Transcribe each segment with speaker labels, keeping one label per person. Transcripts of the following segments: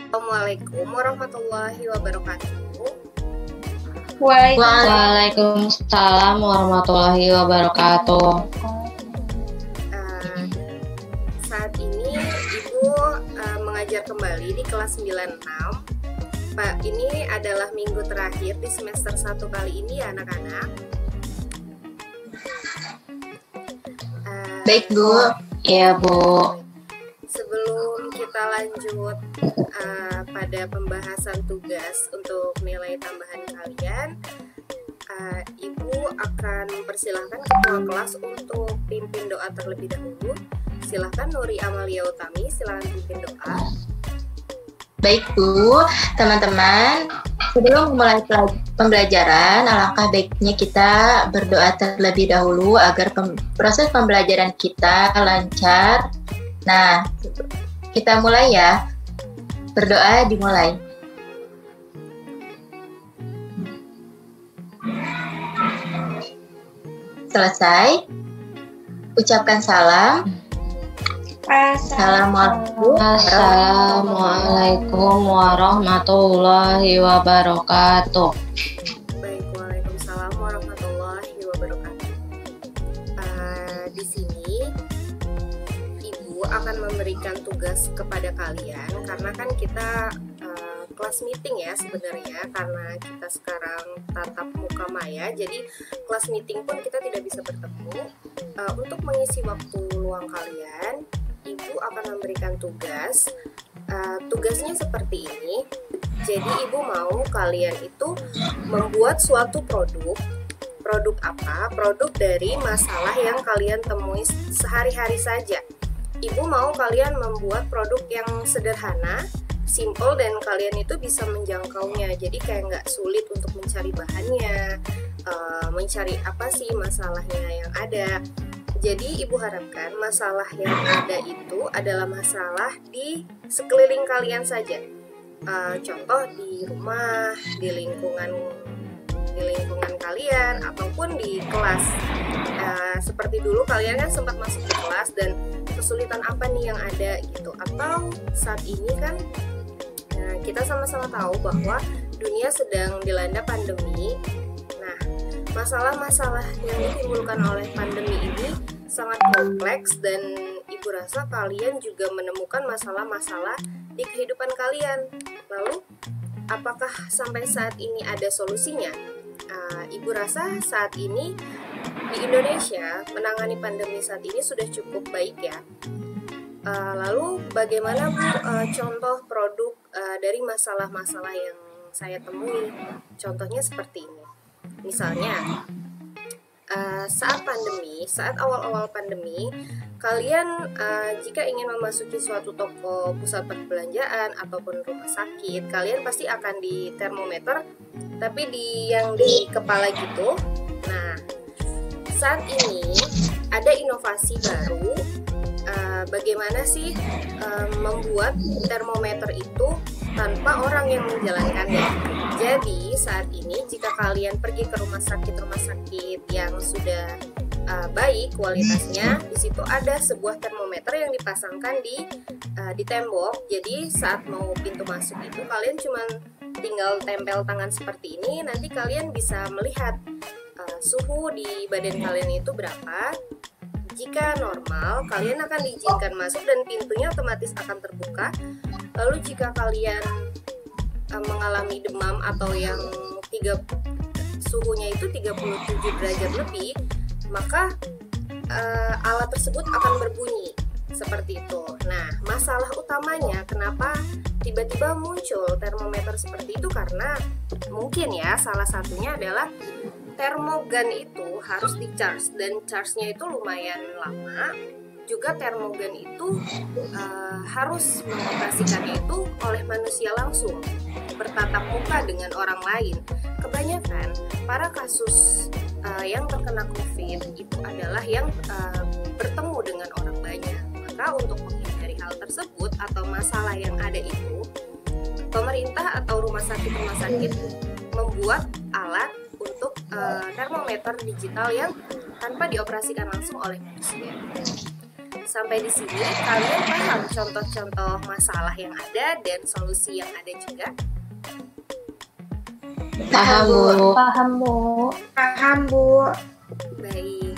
Speaker 1: Assalamualaikum warahmatullahi wabarakatuh.
Speaker 2: Waalaikumsalam warahmatullahi wabarakatuh.
Speaker 1: Saat ini Ibu mengajar kembali di kelas 96. Pak, ini adalah minggu terakhir di semester 1 kali ini ya anak-anak.
Speaker 2: Baik Bu. Iya Bu.
Speaker 1: Sebelum kita lanjut pada pembahasan tugas untuk nilai tambahan kalian, Ibu akan mempersilahkan ketua kelas untuk pimpin doa terlebih dahulu. Silahkan Nuri Amalia Utami, silahkan pimpin doa.
Speaker 2: Baik Bu, teman-teman, sebelum memulai pembelajaran, alangkah baiknya kita berdoa terlebih dahulu agar proses pembelajaran kita lancar. Nah, kita mulai ya. Berdoa dimulai. Selesai. Ucapkan salam. Assalamualaikum warahmatullahi wabarakatuh.
Speaker 1: Baik, waalaikumsalam warahmatullahi wabarakatuh. Di sini Ibu akan memberikan tugas kepada kalian karena kan kita kelas meeting ya sebenarnya, karena kita sekarang tatap muka maya, jadi kelas meeting pun kita tidak bisa bertemu. Untuk mengisi waktu luang kalian, Ibu akan memberikan tugas. Tugasnya seperti ini. Jadi Ibu mau kalian itu membuat suatu produk. Produk apa? Produk dari masalah yang kalian temui sehari-hari saja. Ibu mau kalian membuat produk yang sederhana, simple, dan kalian itu bisa menjangkaunya. Jadi kayak nggak sulit untuk mencari bahannya, mencari apa sih masalahnya yang ada. Jadi Ibu harapkan masalah yang ada itu adalah masalah di sekeliling kalian saja. Contoh di rumah, di lingkungan kalian, ataupun di kelas. Seperti dulu kalian kan sempat masuk di kelas dan kesulitan apa nih yang ada gitu. Atau saat ini kan kita sama-sama tahu bahwa dunia sedang dilanda pandemi. Nah, masalah-masalah yang ditimbulkan oleh pandemi ini sangat kompleks dan Ibu rasa kalian juga menemukan masalah-masalah di kehidupan kalian. Lalu, apakah sampai saat ini ada solusinya? Ibu rasa saat ini di Indonesia menangani pandemi saat ini sudah cukup baik ya. Lalu bagaimana Bu contoh produk dari masalah-masalah yang saya temui? Contohnya seperti ini. Misalnya saat awal-awal pandemi, kalian jika ingin memasuki suatu toko pusat perbelanjaan ataupun rumah sakit, kalian pasti akan di termometer, tapi yang di kepala gitu. Nah, saat ini ada inovasi baru. Bagaimana sih membuat termometer itu tanpa orang yang menjalankannya. Jadi saat ini jika kalian pergi ke rumah sakit yang sudah baik kualitasnya, di situ ada sebuah termometer yang dipasangkan di tembok. Jadi saat mau pintu masuk itu kalian cuma tinggal tempel tangan seperti ini, nanti kalian bisa melihat suhu di badan kalian itu berapa. Jika normal, kalian akan diizinkan masuk dan pintunya otomatis akan terbuka. Lalu jika kalian mengalami demam atau yang suhunya itu 37 derajat lebih, maka alat tersebut akan berbunyi seperti itu. Nah, masalah utamanya kenapa tiba-tiba muncul termometer seperti itu, karena mungkin ya salah satunya adalah termogan itu harus di-charge, dan charge-nya itu lumayan lama. Juga termogan itu harus mengoperasikannya itu oleh manusia langsung, bertatap muka dengan orang lain. Kebanyakan para kasus yang terkena COVID itu adalah yang bertemu dengan orang banyak. Maka untuk menghindari hal tersebut atau masalah yang ada itu, pemerintah atau rumah sakit membuat alat untuk termometer digital yang tanpa dioperasikan langsung oleh manusia. Sampai di sini kalian paham contoh-contoh masalah yang ada dan solusi yang ada juga?
Speaker 2: Paham, Bu.
Speaker 3: Paham, Bu.
Speaker 4: Paham, Bu.
Speaker 1: Baik,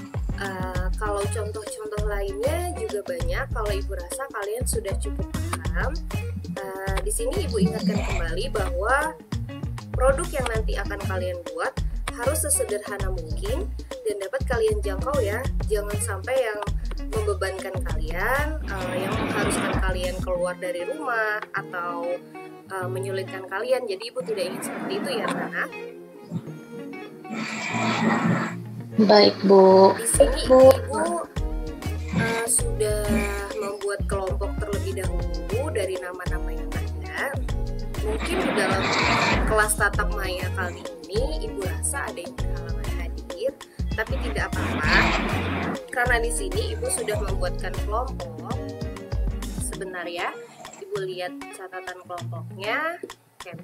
Speaker 1: kalau contoh-contoh lainnya juga banyak. Kalau Ibu rasa kalian sudah cukup paham, di sini Ibu ingatkan kembali bahwa produk yang nanti akan kalian buat harus sesederhana mungkin dan dapat kalian jangkau ya. Jangan sampai yang membebankan kalian, yang mengharuskan kalian keluar dari rumah atau menyulitkan kalian. Jadi Ibu tidak ingin seperti itu ya, Rana.
Speaker 2: Baik, Bu.
Speaker 1: Di sini Ibu sudah membuat kelompok terlebih dahulu dari nama-nama yang ada. Mungkin di dalam kelas tatap maya kali ini Ibu rasa ada yang berhalangan hadir, tapi tidak apa-apa. Karena di sini Ibu sudah membuatkan kelompok. Sebentar ya, Ibu lihat catatan kelompoknya. Oke.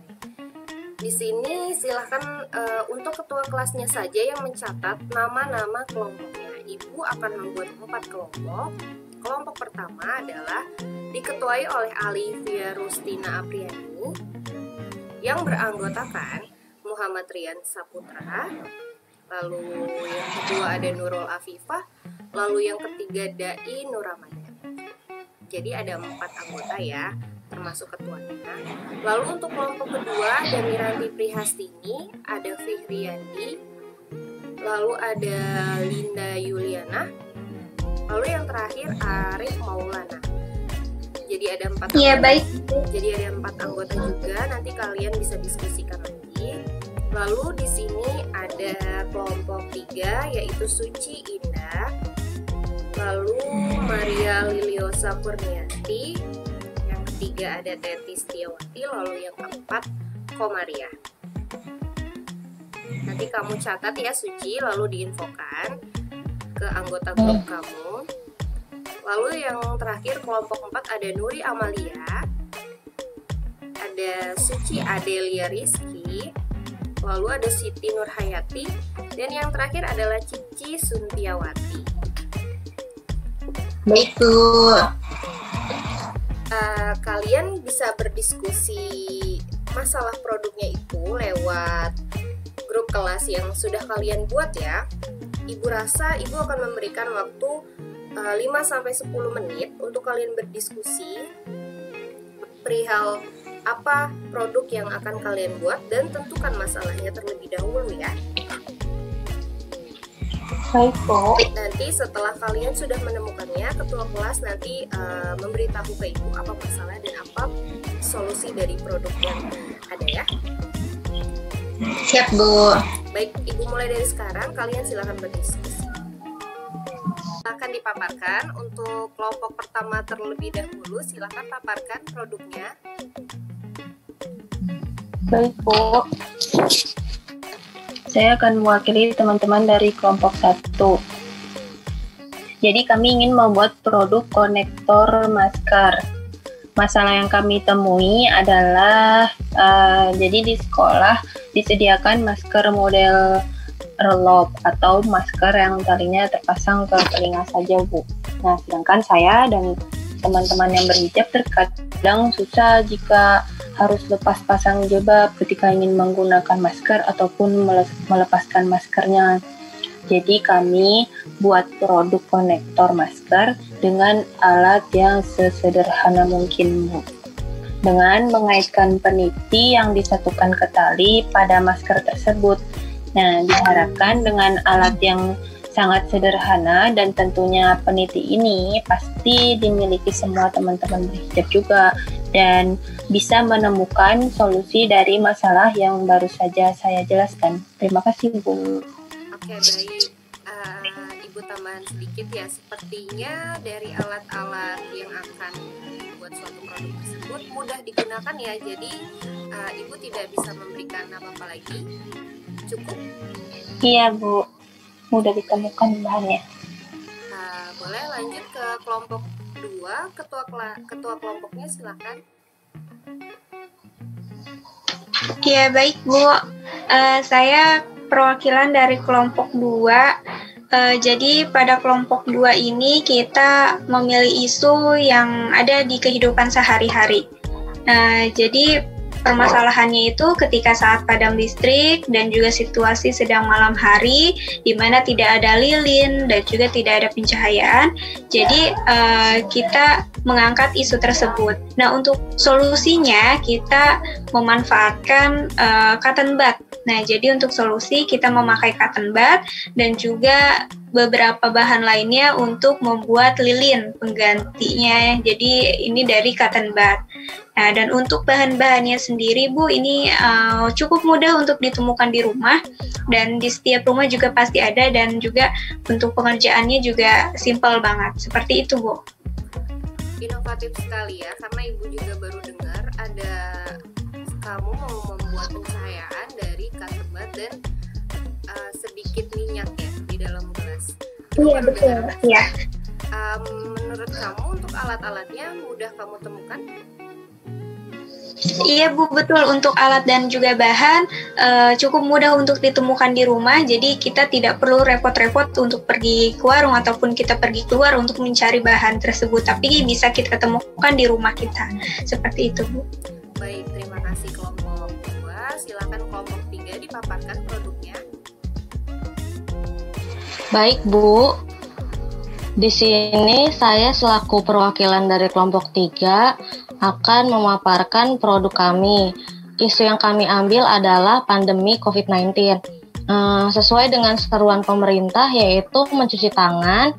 Speaker 1: Di sini silahkan untuk ketua kelasnya saja yang mencatat nama-nama kelompoknya. Ibu akan membuat 4 kelompok. Kelompok pertama adalah diketuai oleh Alivia Rustina Apriani yang beranggotakan Muhammad Rian Saputra. Lalu yang kedua ada Nurul Afifah. Lalu yang ketiga Dai Nur Ramadan. Jadi ada 4 anggota ya, termasuk ketuanya. Lalu untuk kelompok kedua ada Miranti Prihastini, ada Fihriyandi, lalu ada Linda Yuliana, lalu yang terakhir Arif Maulana. Jadi ada 4
Speaker 4: Iya,
Speaker 1: anggota.
Speaker 4: baik.
Speaker 1: Jadi ada 4 anggota juga. Nanti kalian bisa diskusikan lagi. Lalu di sini ada kelompok 3 yaitu Suci Indah, lalu Maria Liliosa Kurniati, yang ketiga ada Teti Setiawati, lalu yang keempat Komaria. Nanti kamu catat ya Suci, lalu diinfokan ke anggota grup kamu. Lalu yang terakhir kelompok 4 ada Nuri Amalia, ada Suci Adelia Rizky, lalu ada Siti Nurhayati, dan yang terakhir adalah Cici Suntiawati.
Speaker 2: Baik, Bu.
Speaker 1: Kalian bisa berdiskusi masalah produknya itu lewat grup kelas yang sudah kalian buat ya. Ibu rasa Ibu akan memberikan waktu 5-10 menit untuk kalian berdiskusi perihal apa produk yang akan kalian buat dan tentukan masalahnya terlebih dahulu ya.
Speaker 3: Baik, Bu.
Speaker 1: Nanti setelah kalian sudah menemukannya, ketua kelas nanti memberitahu ke Ibu apa masalah dan apa solusi dari produk yang ada ya.
Speaker 2: Siap, Bu.
Speaker 1: Baik, Ibu mulai dari sekarang, kalian silakan berdiskusi. Akan dipaparkan untuk kelompok pertama terlebih dahulu, silakan paparkan produknya.
Speaker 3: Baik, Bu. Saya akan mewakili teman-teman dari kelompok 1. Jadi kami ingin membuat produk konektor masker. Masalah yang kami temui adalah jadi di sekolah disediakan masker model relop atau masker yang talinya terpasang ke telinga saja, Bu. Nah, sedangkan saya dan teman-teman yang berhijab terkadang susah jika harus lepas pasang jilbab ketika ingin menggunakan masker ataupun melepaskan maskernya. Jadi kami buat produk konektor masker dengan alat yang sesederhana mungkin, Bu. Dengan mengaitkan peniti yang disatukan ke tali pada masker tersebut. Nah, diharapkan dengan alat yang sangat sederhana dan tentunya peniti ini pasti dimiliki semua teman-teman berhijab juga dan bisa menemukan solusi dari masalah yang baru saja saya jelaskan. Terima kasih, Bu.
Speaker 1: Oke, baik. Ibu tambahan sedikit ya, sepertinya dari alat-alat yang akan dibuat suatu produk tersebut mudah digunakan ya, jadi Ibu tidak bisa memberikan apa-apa lagi. Cukup?
Speaker 3: Iya, Bu. Mudah ditemukan bahannya.
Speaker 1: Boleh lanjut ke kelompok 2, ketua kelompoknya silakan.
Speaker 4: Ya, baik, Bu. Saya perwakilan dari kelompok 2. Jadi pada kelompok 2 ini kita memilih isu yang ada di kehidupan sehari-hari. Jadi permasalahannya itu ketika saat padam listrik dan juga situasi sedang malam hari di mana tidak ada lilin dan juga tidak ada pencahayaan. Jadi kita mengangkat isu tersebut. Nah, untuk solusinya kita memanfaatkan cotton bud. Nah, jadi untuk solusi kita memakai cotton bud dan juga beberapa bahan lainnya untuk membuat lilin penggantinya. Jadi ini dari cotton bud. Nah, dan untuk bahan-bahannya sendiri, Bu, ini cukup mudah untuk ditemukan di rumah dan di setiap rumah juga pasti ada dan juga bentuk pengerjaannya juga simpel banget. Seperti itu, Bu.
Speaker 1: Inovatif sekali ya, karena Ibu juga baru dengar ada kamu mau membuat pencahayaan dari cotton bud dan sedikit minyak ya di dalam gelas.
Speaker 4: Iya, betul. Iya.
Speaker 1: Menurut kamu untuk alat-alatnya mudah kamu temukan?
Speaker 4: Iya, Bu, betul. Untuk alat dan juga bahan cukup mudah untuk ditemukan di rumah. Jadi kita tidak perlu repot-repot untuk pergi ke warung ataupun kita pergi keluar untuk mencari bahan tersebut. Tapi bisa kita temukan di rumah kita. Seperti itu, Bu.
Speaker 1: Baik, terima kasih kelompok 2. Silakan kelompok 3 dipaparkan produknya.
Speaker 2: Baik, Bu. Di sini saya selaku perwakilan dari kelompok 3 akan memaparkan produk kami. Isu yang kami ambil adalah pandemi COVID-19. Sesuai dengan seruan pemerintah yaitu mencuci tangan.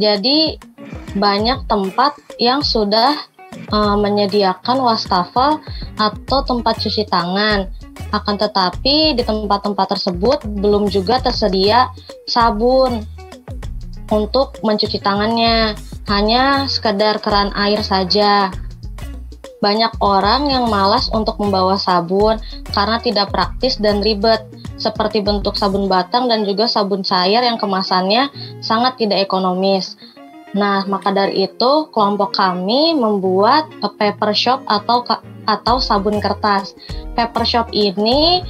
Speaker 2: Jadi banyak tempat yang sudah menyediakan wastafel atau tempat cuci tangan. Akan tetapi di tempat-tempat tersebut belum juga tersedia sabun untuk mencuci tangannya, hanya sekedar keran air saja. Banyak orang yang malas untuk membawa sabun karena tidak praktis dan ribet, seperti bentuk sabun batang dan juga sabun cair yang kemasannya sangat tidak ekonomis. Nah, maka dari itu kelompok kami membuat paper shop atau sabun kertas. Paper shop ini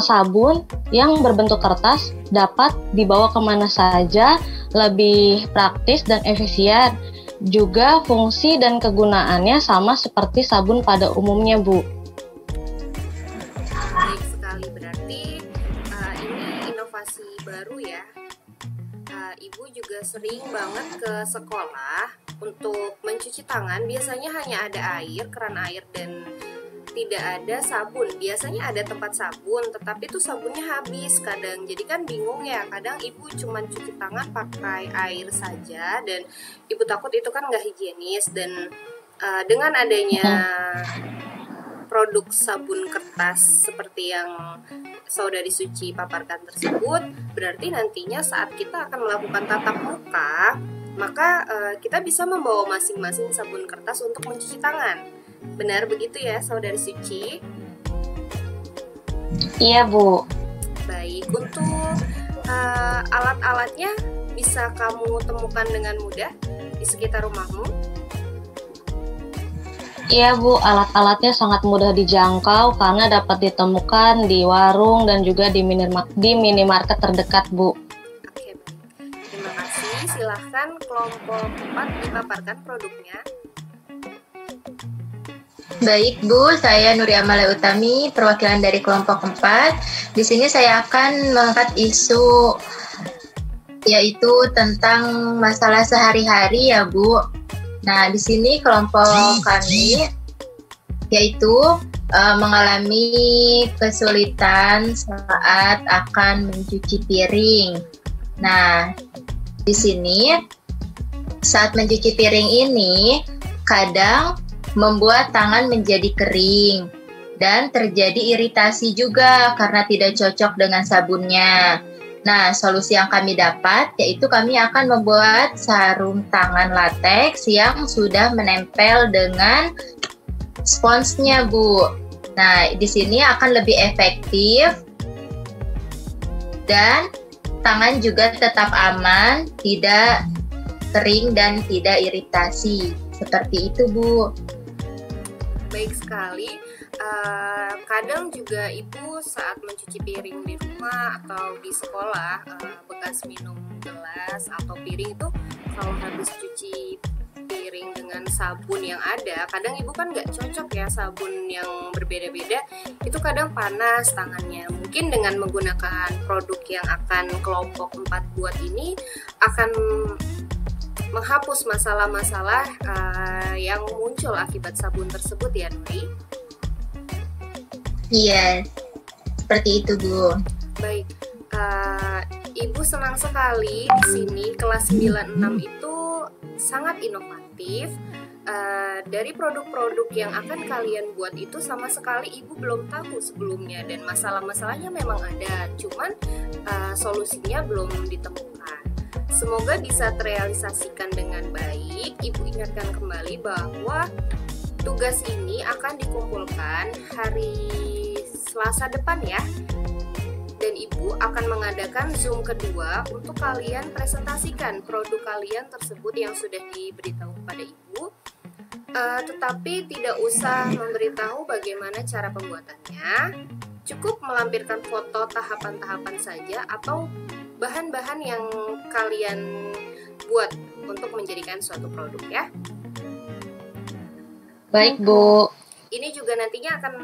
Speaker 2: sabun yang berbentuk kertas dapat dibawa kemana saja, lebih praktis dan efisien. Juga fungsi dan kegunaannya sama seperti sabun pada umumnya, Bu.
Speaker 1: Baik sekali, berarti ini inovasi baru ya. Ibu juga sering banget ke sekolah untuk mencuci tangan. Biasanya hanya ada air, keran air, dan tidak ada sabun. Biasanya ada tempat sabun, tetapi tuh sabunnya habis kadang. Jadi kan bingung ya, kadang ibu cuma cuci tangan pakai air saja dan ibu takut itu kan nggak higienis. Dan dengan adanya produk sabun kertas seperti yang Saudari Suci paparkan tersebut, berarti nantinya saat kita akan melakukan tatap muka, maka kita bisa membawa masing-masing sabun kertas untuk mencuci tangan. Benar begitu ya, Saudari Suci?
Speaker 2: Iya, Bu.
Speaker 1: Baik, untuk alat-alatnya bisa kamu temukan dengan mudah di sekitar rumahmu?
Speaker 2: Iya, Bu, alat-alatnya sangat mudah dijangkau karena dapat ditemukan di warung dan juga di minimarket terdekat, Bu.
Speaker 1: Oke, baik. Terima kasih. Silahkan kelompok 4 dipaparkan produknya.
Speaker 5: Baik, Bu, saya Nuri Amalia Utami, perwakilan dari kelompok 4. Di sini saya akan mengangkat isu yaitu tentang masalah sehari-hari ya, Bu. Nah, di sini kelompok kami yaitu mengalami kesulitan saat akan mencuci piring. Nah, di sini saat mencuci piring ini kadang membuat tangan menjadi kering dan terjadi iritasi juga karena tidak cocok dengan sabunnya. Nah, solusi yang kami dapat yaitu kami akan membuat sarung tangan latex yang sudah menempel dengan sponsnya, Bu. Nah, di sini akan lebih efektif dan tangan juga tetap aman, tidak kering dan tidak iritasi. Seperti itu, Bu.
Speaker 1: Baik sekali. Kadang juga ibu saat mencuci piring di rumah atau di sekolah bekas minum gelas atau piring itu kalau habis cuci piring dengan sabun yang ada, kadang ibu kan nggak cocok ya, sabun yang berbeda-beda itu kadang panas tangannya. Mungkin dengan menggunakan produk yang akan kelompok 4 buat ini akan menghapus masalah-masalah yang muncul akibat sabun tersebut ya, Nuri?
Speaker 5: Iya, seperti itu, Bu.
Speaker 1: Baik, Ibu senang sekali di sini kelas 96 itu sangat inovatif. Dari produk-produk yang akan kalian buat itu sama sekali Ibu belum tahu sebelumnya, dan masalah-masalahnya memang ada, cuman solusinya belum ditemukan. Semoga bisa terrealisasikan dengan baik. Ibu ingatkan kembali bahwa tugas ini akan dikumpulkan hari Selasa depan ya. Dan Ibu akan mengadakan Zoom kedua untuk kalian presentasikan produk kalian tersebut yang sudah diberitahu kepada Ibu. Tetapi tidak usah memberitahu bagaimana cara pembuatannya. Cukup melampirkan foto tahapan-tahapan saja atau bahan-bahan yang kalian buat untuk menjadikan suatu produk ya.
Speaker 2: Baik, Bu.
Speaker 1: Ini juga nantinya akan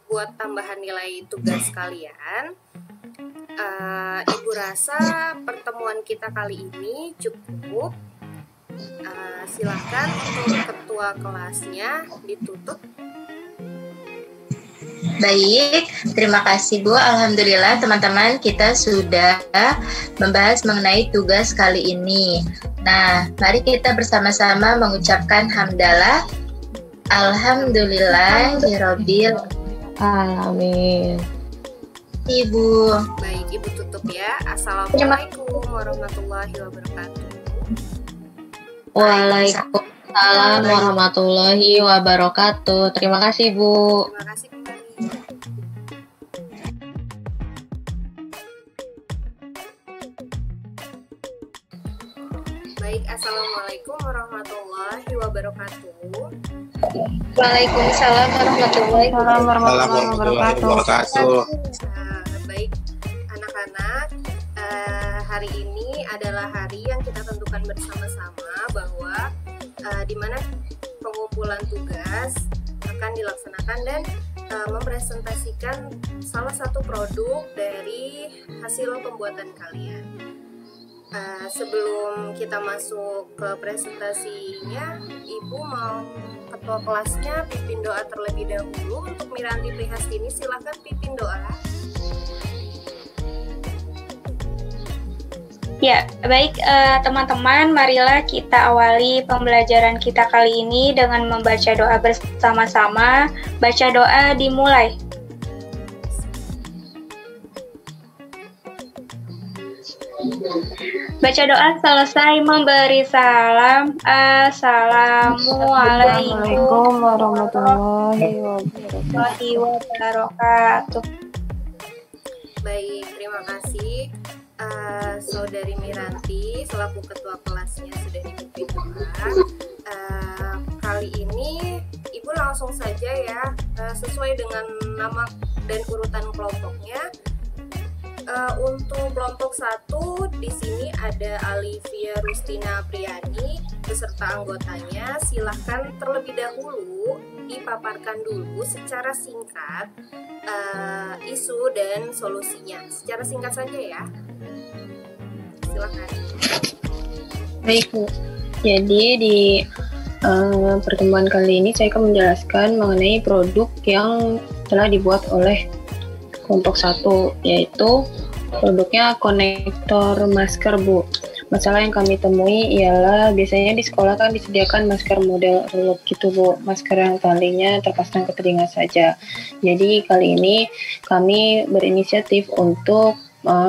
Speaker 1: buat tambahan nilai tugas kalian. Ibu rasa pertemuan kita kali ini cukup. Silakan untuk ketua kelasnya ditutup.
Speaker 5: Baik, terima kasih Bu. Alhamdulillah teman-teman, kita sudah membahas mengenai tugas kali ini. Nah, mari kita bersama-sama mengucapkan hamdalah. Alhamdulillahirabbil
Speaker 2: Amin.
Speaker 5: Ibu.
Speaker 1: Baik, Ibu tutup ya. Assalamualaikum warahmatullahi wabarakatuh.
Speaker 2: Waalaikumsalam warahmatullahi wabarakatuh. Terima kasih, Bu.
Speaker 1: Terima kasih kembali. Baik, assalamualaikum warahmatullahi wabarakatuh.
Speaker 4: Waalaikumsalam warahmatullahi
Speaker 6: wabarakatuh.
Speaker 1: Baik, anak-anak, hari ini adalah hari yang kita tentukan bersama-sama bahwa di mana pengumpulan tugas akan dilaksanakan dan mempresentasikan salah satu produk dari hasil pembuatan kalian. Sebelum kita masuk ke presentasinya, Ibu mau ketua kelasnya pimpin doa terlebih dahulu. Untuk Miranti Prihastini, silakan pimpin doa.
Speaker 4: Ya, baik teman-teman, marilah kita awali pembelajaran kita kali ini dengan membaca doa bersama-sama. Baca doa dimulai. Baca doa selesai memberi salam. Assalamualaikum warahmatullahi wabarakatuh.
Speaker 1: Baik, terima kasih Saudari Miranti selaku ketua kelasnya sudah dipimpin doa. Kali ini Ibu langsung saja ya, sesuai dengan nama dan urutan kelompoknya. Untuk kelompok 1 di sini ada Alivia Rustina Priani beserta anggotanya. Silahkan terlebih dahulu dipaparkan dulu secara singkat isu dan solusinya. Secara singkat saja ya. Silahkan.
Speaker 3: Baik, Bu. Jadi di pertemuan kali ini saya akan menjelaskan mengenai produk yang telah dibuat oleh kelompok 1, yaitu produknya konektor masker, Bu. Masalah yang kami temui ialah biasanya di sekolah kan disediakan masker model ruled gitu, Bu. Masker yang talinya terpasang ke telinga saja. Jadi kali ini kami berinisiatif untuk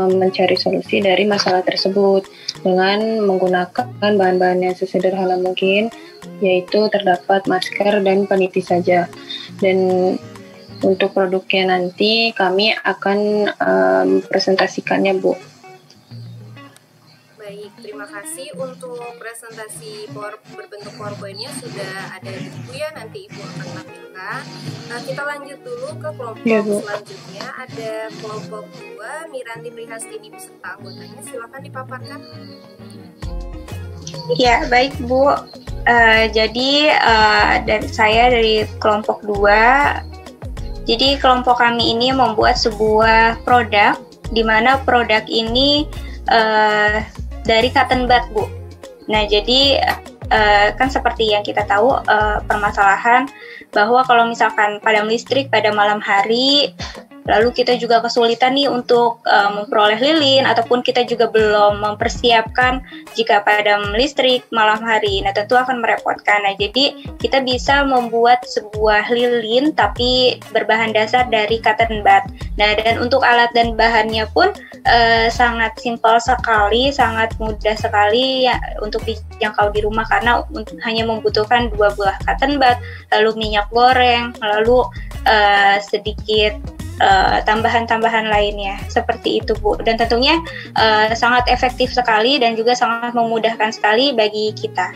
Speaker 3: mencari solusi dari masalah tersebut dengan menggunakan bahan-bahan yang sesederhana mungkin, yaitu terdapat masker dan peniti saja. Dan untuk produknya nanti kami akan presentasikannya, Bu.
Speaker 1: Baik, terima kasih. Untuk presentasi berbentuk PowerPoint-nya sudah ada di buku ya, nanti Ibu akan tampilkan. dipersilakan. Kita lanjut dulu ke kelompok selanjutnya. Ada kelompok 2, Miranti Prihastini beserta anggotanya. Silakan dipaparkan.
Speaker 4: Ya, baik Bu. Saya dari kelompok 2. Jadi kelompok kami ini membuat sebuah produk, di mana produk ini dari cotton bud, Bu. Nah, jadi kan seperti yang kita tahu, permasalahan bahwa kalau misalkan padam listrik pada malam hari, lalu kita juga kesulitan nih untuk memperoleh lilin, ataupun kita juga belum mempersiapkan jika padam listrik malam hari. Nah, tentu akan merepotkan. Nah, jadi kita bisa membuat sebuah lilin tapi berbahan dasar dari cotton bud. Nah, dan untuk alat dan bahannya pun sangat simpel sekali, sangat mudah sekali ya, untuk dijangkau di rumah, karena hanya membutuhkan 2 buah cotton bud, lalu minyak goreng, lalu sedikit tambahan-tambahan lainnya, seperti itu Bu. Dan tentunya sangat efektif sekali dan juga sangat memudahkan sekali bagi kita.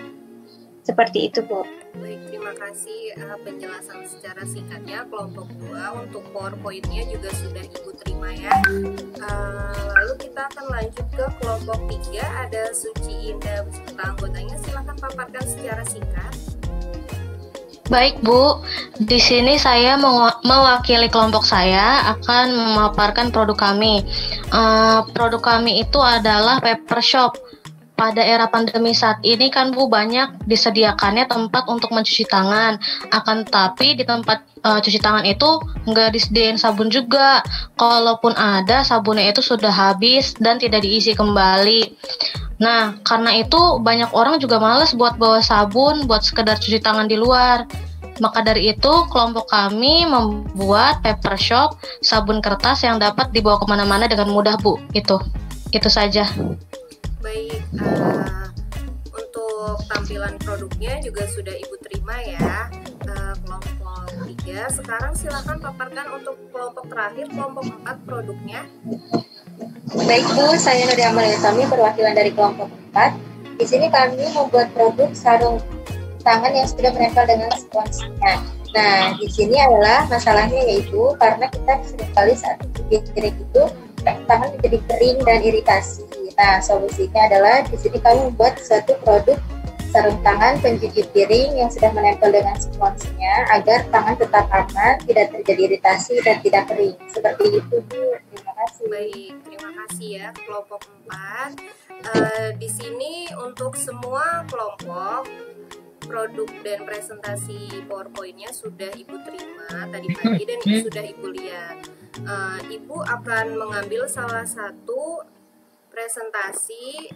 Speaker 4: Seperti itu Bu.
Speaker 1: Baik, terima kasih penjelasan secara singkatnya kelompok 2. Untuk PowerPoint-nya juga sudah Ibu terima ya. Lalu kita akan lanjut ke kelompok 3. Ada Suci Indah beserta anggotanya. Silakan paparkan secara singkat.
Speaker 2: Baik Bu, di sini saya mewakili kelompok saya akan memaparkan produk kami. Produk kami itu adalah paper shop. Pada era pandemi saat ini kan Bu, banyak disediakannya tempat untuk mencuci tangan. Akan tetapi di tempat cuci tangan itu nggak disediain sabun juga. Kalaupun ada, sabunnya itu sudah habis dan tidak diisi kembali. Nah, karena itu banyak orang juga malas buat bawa sabun buat sekedar cuci tangan di luar. Maka dari itu, kelompok kami membuat paper shop, sabun kertas yang dapat dibawa kemana-mana dengan mudah, Bu. Itu saja.
Speaker 1: Baik, untuk tampilan produknya juga sudah Ibu terima ya, kelompok 3. Sekarang silakan paparkan untuk kelompok terakhir, kelompok 4 produknya.
Speaker 5: Baik Bu, saya Nadia Amalia Tami, perwakilan dari kelompok 4. Di sini kami membuat produk sarung tangan yang sudah menempel dengan sponsnya. Nah, di sini adalah masalahnya yaitu karena kita seringkali saat mencuci piring itu tangan menjadi kering dan iritasi. Nah, solusinya adalah di sini kami membuat suatu produk sarung tangan pencuci piring yang sudah menempel dengan sponsnya agar tangan tetap aman, tidak terjadi iritasi dan tidak kering. Seperti itu Bu. Terima kasih.
Speaker 1: Baik, terima kasih ya kelompok 4. Di sini untuk semua kelompok produk dan presentasi PowerPoint-nya sudah Ibu terima tadi pagi dan sudah Ibu lihat. Ibu akan mengambil salah satu presentasi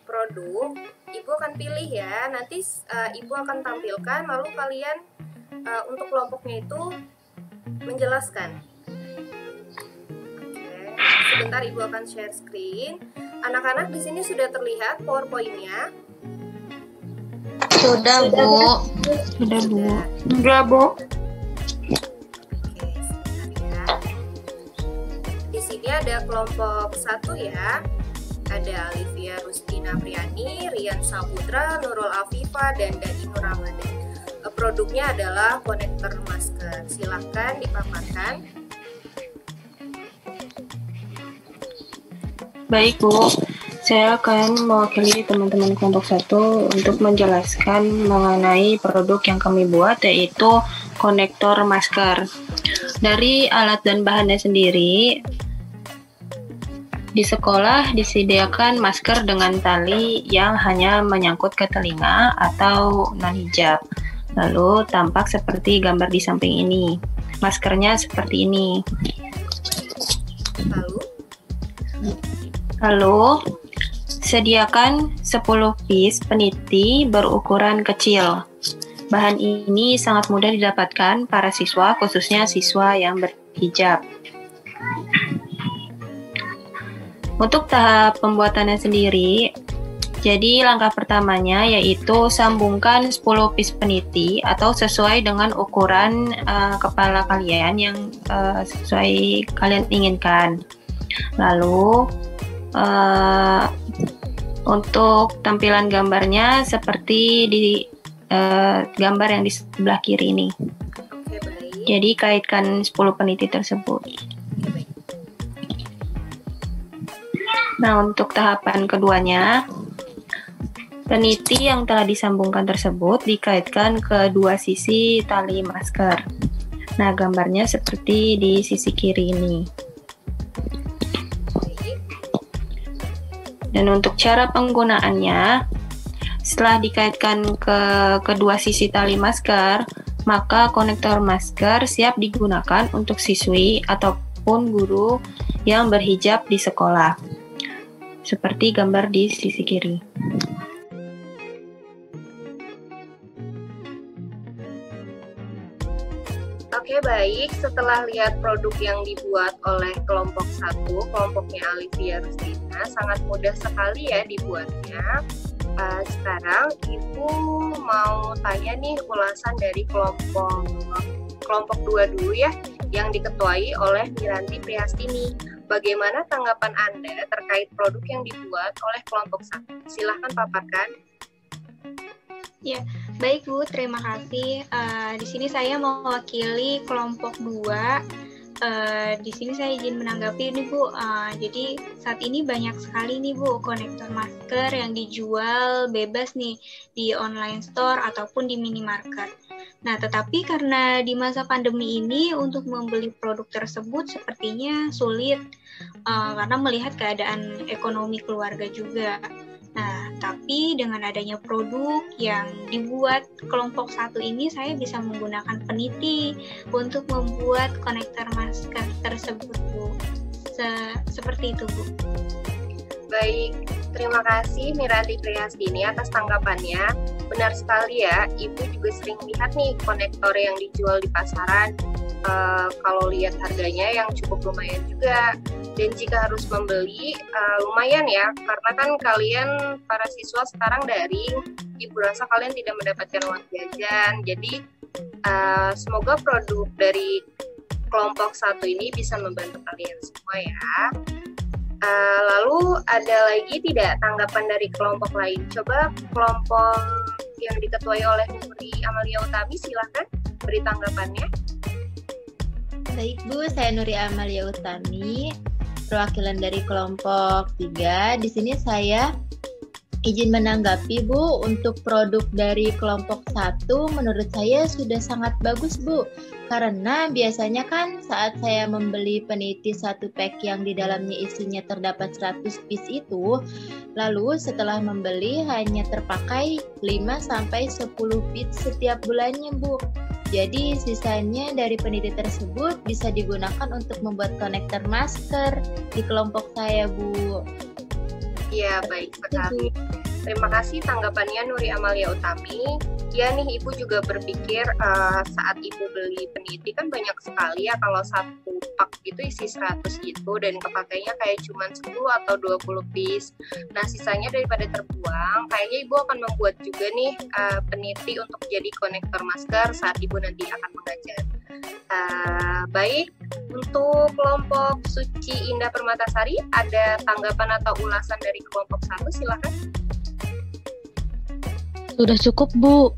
Speaker 1: produk, Ibu akan pilih ya, nanti Ibu akan tampilkan, lalu kalian untuk kelompoknya itu menjelaskan. Oke, sebentar Ibu akan share screen. Anak-anak di sini sudah terlihat PowerPoint-nya?
Speaker 2: Sudah Bu.
Speaker 3: Enggak Bu.
Speaker 1: Oke, sebentar ya. Di sini ada kelompok 1 ya. Ada Alivia Rustina Priani, Rian Saputra, Nurul Afifa, dan Dani Nur Ramadan. Produknya adalah konektor masker. Silahkan dipaparkan.
Speaker 3: Baik Bu, saya akan mewakili teman-teman kelompok 1 untuk menjelaskan mengenai produk yang kami buat, yaitu konektor masker. Dari alat dan bahannya sendiri, di sekolah disediakan masker dengan tali yang hanya menyangkut ke telinga atau non-hijab. Lalu tampak seperti gambar di samping ini. Maskernya seperti ini. Lalu sediakan 10 piece peniti berukuran kecil. Bahan ini sangat mudah didapatkan para siswa, khususnya siswa yang berhijab. Untuk tahap pembuatannya sendiri, jadi langkah pertamanya yaitu sambungkan 10 piece peniti atau sesuai dengan ukuran kepala kalian yang sesuai kalian inginkan. Lalu untuk tampilan gambarnya seperti di gambar yang di sebelah kiri ini. Jadi kaitkan 10 peneliti tersebut. Nah, untuk tahapan keduanya, peneliti yang telah disambungkan tersebut dikaitkan ke dua sisi tali masker. Nah, gambarnya seperti di sisi kiri ini. Dan untuk cara penggunaannya, setelah dikaitkan ke kedua sisi tali masker, maka konektor masker siap digunakan untuk siswi ataupun guru yang berhijab di sekolah. Seperti gambar di sisi kiri.
Speaker 1: Oke, baik. Setelah lihat produk yang dibuat oleh kelompok 1, kelompoknya Alivia Rustina, sangat mudah sekali ya dibuatnya. Sekarang Ibu mau tanya nih ulasan dari kelompok 2 dulu ya, yang diketuai oleh Miranti Prihastini. Bagaimana tanggapan Anda terkait produk yang dibuat oleh kelompok 1? Silahkan paparkan.
Speaker 4: Ya, baik Bu, terima kasih. Di sini saya mewakili kelompok 2. Di sini saya izin menanggapi ini Bu. Jadi saat ini banyak sekali nih Bu konektor masker yang dijual bebas nih di online store ataupun di minimarket. Nah, tetapi karena di masa pandemi ini untuk membeli produk tersebut sepertinya sulit karena melihat keadaan ekonomi keluarga juga. Nah, tapi dengan adanya produk yang dibuat kelompok 1 ini, saya bisa menggunakan peniti untuk membuat konektor masker tersebut, Bu. Seperti itu, Bu.
Speaker 1: Baik, terima kasih Miranti Prihastini atas tanggapannya. Benar sekali ya, Ibu juga sering lihat nih konektor yang dijual di pasaran. Kalau lihat harganya yang cukup lumayan juga. Dan jika harus membeli, lumayan ya, karena kan kalian para siswa sekarang daring, Ibu rasa kalian tidak mendapatkan uang jajan. Jadi semoga produk dari kelompok 1 ini bisa membantu kalian semua ya. Lalu ada lagi tidak tanggapan dari kelompok lain? Coba kelompok yang diketuai oleh Nuri Amalia Utami, silahkan beri tanggapannya.
Speaker 5: Baik Bu, saya Nuri Amalia Utami, perwakilan dari kelompok 3. Di sini saya izin menanggapi Bu, untuk produk dari kelompok 1 menurut saya sudah sangat bagus Bu. Karena biasanya kan saat saya membeli peniti 1 pack yang di dalamnya isinya terdapat 100 piece itu, lalu setelah membeli hanya terpakai 5-10 piece setiap bulannya Bu. Jadi sisanya dari peniti tersebut bisa digunakan untuk membuat konektor masker di kelompok saya Bu.
Speaker 1: Iya, baik sekali. Terima kasih tanggapannya Nuri Amalia Utami. Ya nih, Ibu juga berpikir saat Ibu beli peniti kan banyak sekali ya, kalau satu pak itu isi 100 gitu dan kepakainya kayak cuma 10 atau 20 piece. Nah, sisanya daripada terbuang, kayaknya Ibu akan membuat juga nih peniti untuk jadi konektor masker saat Ibu nanti akan mengajar. Baik, untuk kelompok Suci Indah Permatasari, ada tanggapan atau ulasan dari kelompok 1? Silakan.
Speaker 2: Sudah cukup, Bu.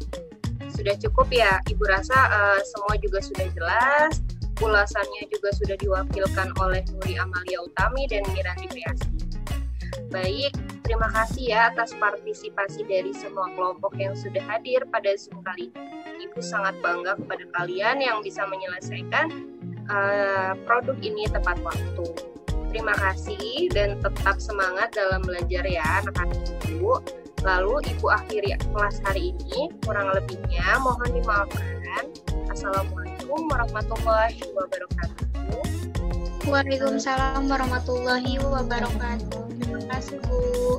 Speaker 1: Sudah cukup ya, Ibu rasa semua juga sudah jelas, ulasannya juga sudah diwakilkan oleh Nuri Amalia Utami dan Miranti Prihastini. Baik, terima kasih ya atas partisipasi dari semua kelompok yang sudah hadir pada Zoom kali ini. Ibu sangat bangga kepada kalian yang bisa menyelesaikan produk ini tepat waktu. Terima kasih dan tetap semangat dalam belajar ya anak-anak Ibu. Lalu Ibu akhiri kelas hari ini, kurang lebihnya mohon dimaafkan. Assalamualaikum warahmatullahi wabarakatuh.
Speaker 4: Waalaikumsalam warahmatullahi wabarakatuh. Terima kasih Bu.